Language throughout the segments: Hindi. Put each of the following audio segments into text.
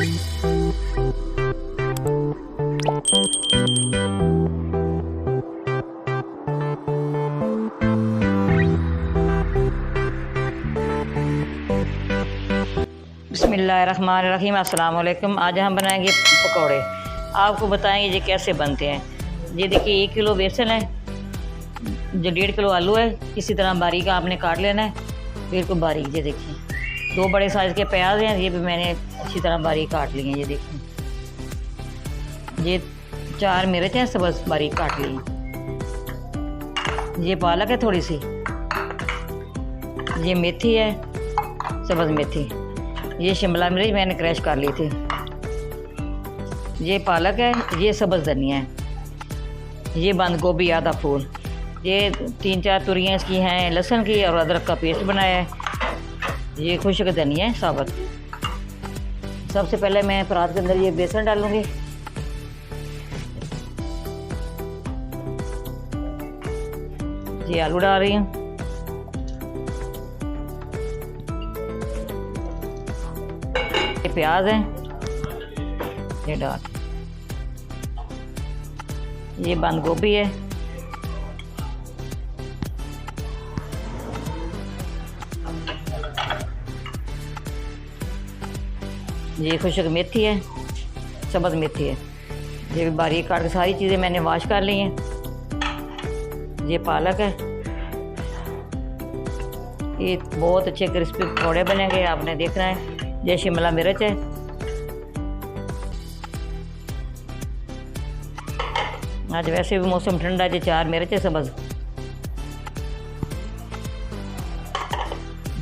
बिस्मिल्लाहिर्रहमानिर्रहीम। अस्सलाम वालेकुम। आज हम बनाएंगे पकौड़े। आपको बताएंगे ये कैसे बनते हैं। ये देखिए 1 किलो बेसन है, जो 1.5 किलो आलू है, इसी तरह बारीक आपने काट लेना है, बिल्कुल बारीक। ये देखिए 2 बड़े साइज़ के प्याज हैं, ये भी मैंने अच्छी तरह बारीक काट लिए हैं। ये देखिए ये 4 मिर्च हैं, सबज बारीक काट ली। ये पालक है थोड़ी सी, ये मेथी है, सबज मेथी, ये शिमला मिर्च मैंने क्रश कर ली थी, ये पालक है, ये सब्ज़ धनिया है, ये बंद गोभी आधा फूल, ये 3-4 तुरियाँ इसकी हैं लहसुन की, और अदरक का पेस्ट बनाया है, ये खुश्क धनिया है साबुत। सबसे पहले मैं परात के अंदर ये बेसन डालूँगी। ये आलू डाल रही हूँ, ये प्याज है, ये डाल, ये बंद गोभी है, ये खुश्क मेथी है, सब्ज़ मेथी है, ये भी बारीक काट के सारी चीज़ें मैंने वॉश कर ली हैं। ये पालक है, ये बहुत अच्छे क्रिस्पी पकौड़े बनेंगे, आपने देखना है। ये शिमला मिर्च है, आज वैसे भी मौसम ठंडा है। ये 4 मिर्च है सब्ज़,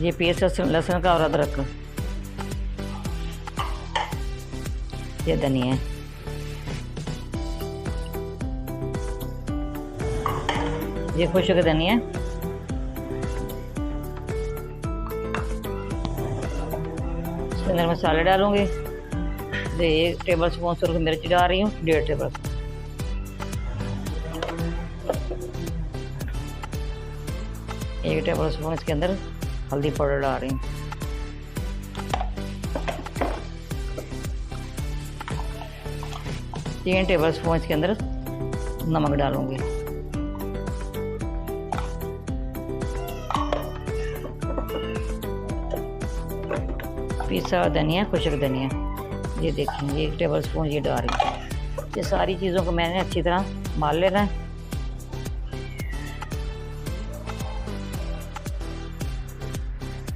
ये पेस्ट लहसुन का और अदरक का, ये धनिया है, ये खुश्क धनिया, इसके अंदर मसाले डालूंगी। ये 1 टेबल स्पून सुरख मिर्च डाल रही हूँ, 1.5 टेबल। एक टेबल स्पून इसके अंदर हल्दी पाउडर डाल रही हूँ। तीन टेबल स्पून इसके अंदर नमक डालूंगी। पिसा हुआ धनिया, खुश्क धनिया, ये देखिए ये 1 टेबल स्पून ये डाल रही हूँ। ये सारी चीज़ों को मैंने अच्छी तरह माल लेना है।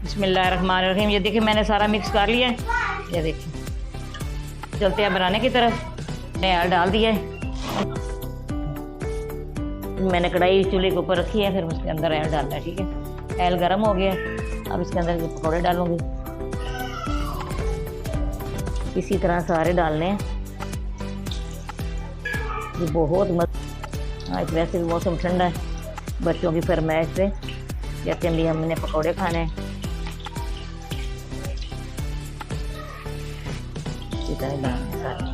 बिस्मिल्लाहिर्रहमानिर्रहीम। ये देखिए मैंने सारा मिक्स कर लिया है। ये देखिए चलते हैं बनाने की तरफ। मैंने आयल डाल दिया है, मैंने कढ़ाई चूल्हे के ऊपर रखी है, फिर उसके अंदर आयल डालना है। ठीक है, आयल गर्म हो गया, अब इसके अंदर ये पकौड़े डालूंगी। इसी तरह सारे डालने हैं। ये बहुत मस्त। आज वैसे भी मौसम ठंडा है, बच्चों की फरमाइश से कहते हैं भी हमने पकौड़े खाने हैं। इसी तरह डालने सारे।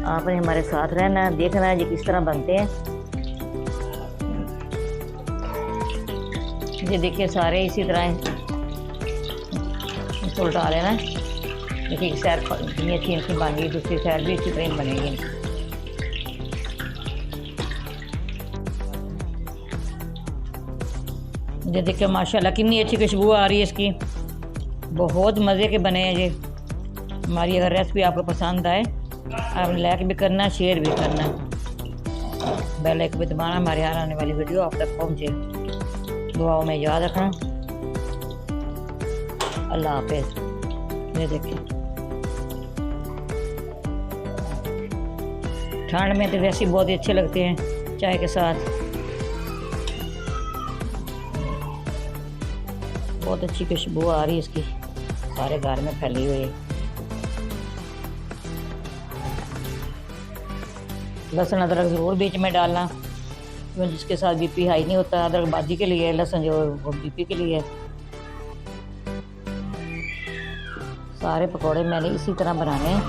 आपने हमारे साथ रहना है, देखना है ये किस तरह बनते हैं। ये देखिए सारे इसी तरह इसको उल्टा लेना है। देखिए एक साइड इतनी अच्छी इनकी बन गई, दूसरी साइड भी इसी तरह बनेगी। ये देखिए माशाल्लाह कितनी अच्छी खुशबू आ रही है इसकी, बहुत मज़े के बने हैं ये। हमारी अगर रेसिपी आपको पसंद आए, आपने लाइक भी करना, शेयर भी करना, बेल आइकन भी दबाना, हमारे यहाँ आने वाली वीडियो आप तक पहुँचे। दुआओं में याद रखना। अल्लाह हाफिज़। ये देखिए ठंड में तो वैसे ही बहुत ही अच्छे लगते हैं चाय के साथ। बहुत अच्छी खुशबू आ रही है इसकी, सारे घर में फैली हुई है। लहसुन अदरक ज़रूर बीच में डालना, जिसके साथ बीपी हाई नहीं होता। अदरक बाजी के लिए, लहसुन जो वो बीपी के लिए। सारे पकौड़े मैंने इसी तरह बनाने हैं।